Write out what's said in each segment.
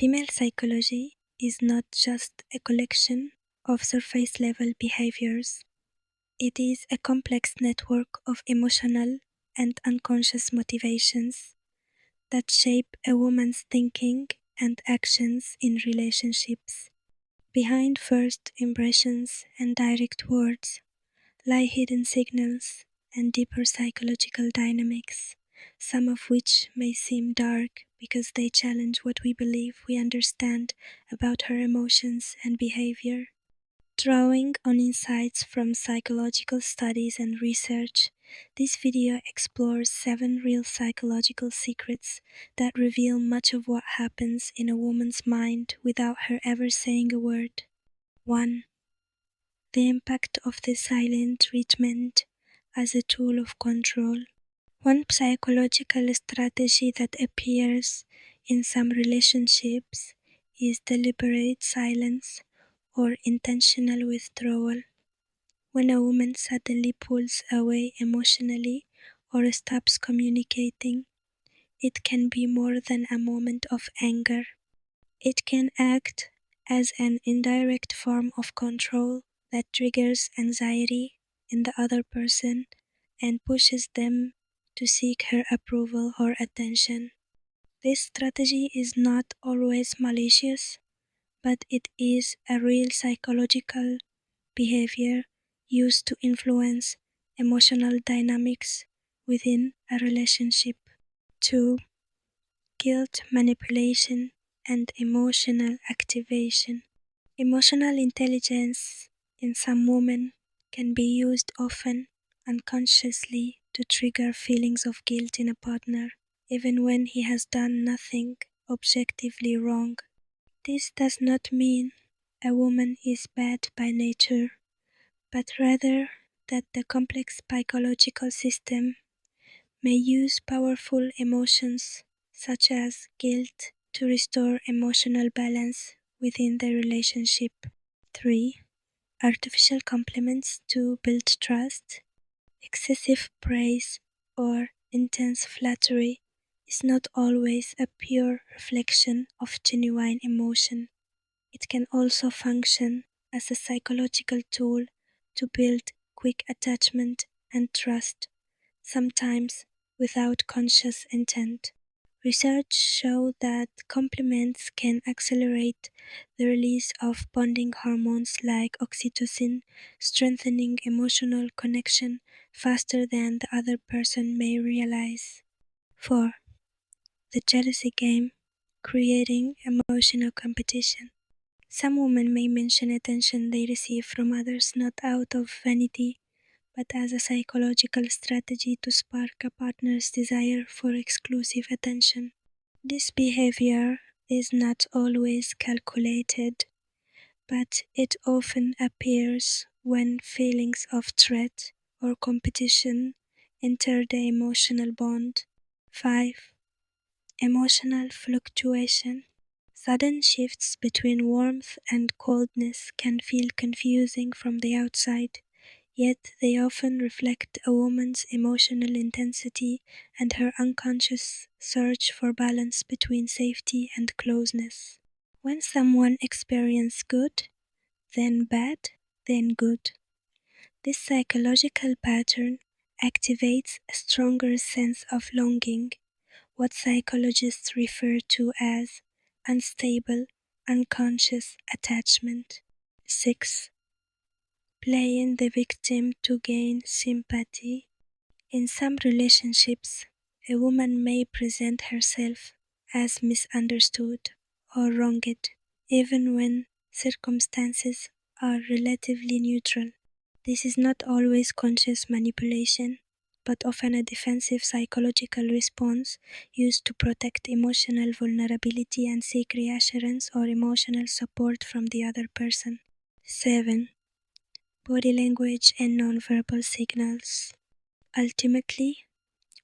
Female psychology is not just a collection of surface-level behaviors. It is a complex network of emotional and unconscious motivations that shape a woman's thinking and actions in relationships. Behind first impressions and direct words lie hidden signals and deeper psychological dynamics, some of which may seem dark because they challenge what we believe we understand about her emotions and behavior. Drawing on insights from psychological studies and research, this video explores 7 real psychological secrets that reveal much of what happens in a woman's mind without her ever saying a word. 1. The impact of the silent treatment as a tool of control. One psychological strategy that appears in some relationships is deliberate silence or intentional withdrawal. When a woman suddenly pulls away emotionally or stops communicating, it can be more than a moment of anger. It can act as an indirect form of control that triggers anxiety in the other person and pushes them to seek her approval or attention. This strategy is not always malicious, but it is a real psychological behavior used to influence emotional dynamics within a relationship. 2. Guilt manipulation and emotional activation. Emotional intelligence in some women can be used often unconsciously to trigger feelings of guilt in a partner, even when he has done nothing objectively wrong. This does not mean a woman is bad by nature, but rather that the complex psychological system may use powerful emotions such as guilt to restore emotional balance within the relationship. 3. Artificial compliments to build trust. Excessive praise or intense flattery is not always a pure reflection of genuine emotion. It can also function as a psychological tool to build quick attachment and trust, sometimes without conscious intent. Research shows that compliments can accelerate the release of bonding hormones like oxytocin, strengthening emotional connection faster than the other person may realize. 4. The jealousy game, creating emotional competition. Some women may mention attention they receive from others not out of vanity, but as a psychological strategy to spark a partner's desire for exclusive attention. This behavior is not always calculated, but it often appears when feelings of threat or competition enter the emotional bond. 5. Emotional fluctuation. Sudden shifts between warmth and coldness can feel confusing from the outside, yet they often reflect a woman's emotional intensity and her unconscious search for balance between safety and closeness. When someone experiences good, then bad, then good. This psychological pattern activates a stronger sense of longing, what psychologists refer to as unstable, unconscious attachment. 6. Playing the victim to gain sympathy. In some relationships, a woman may present herself as misunderstood or wronged, even when circumstances are relatively neutral. This is not always conscious manipulation, but often a defensive psychological response used to protect emotional vulnerability and seek reassurance or emotional support from the other person. 7. Body language and nonverbal signals. Ultimately,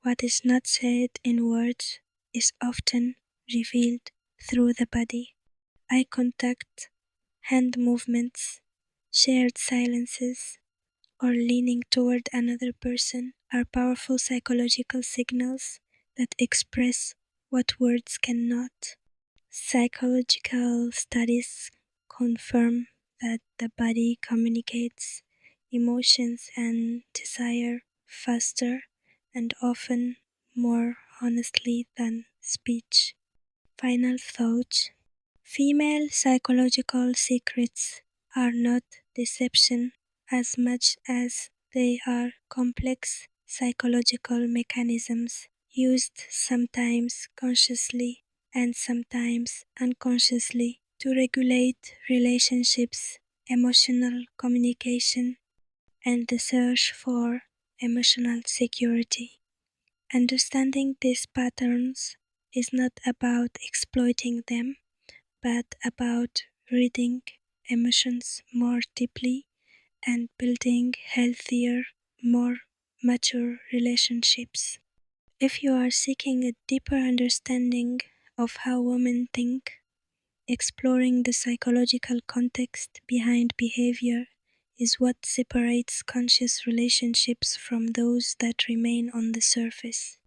what is not said in words is often revealed through the body. Eye contact, hand movements, shared silences, or leaning toward another person are powerful psychological signals that express what words cannot. Psychological studies confirm that the body communicates emotions and desire faster and often more honestly than speech. Final thought: female psychological secrets are not deception as much as they are complex psychological mechanisms used sometimes consciously and sometimes unconsciously to regulate relationships, emotional communication, and the search for emotional security. Understanding these patterns is not about exploiting them, but about reading emotions more deeply and building healthier, more mature relationships. If you are seeking a deeper understanding of how women think, exploring the psychological context behind behavior is what separates conscious relationships from those that remain on the surface.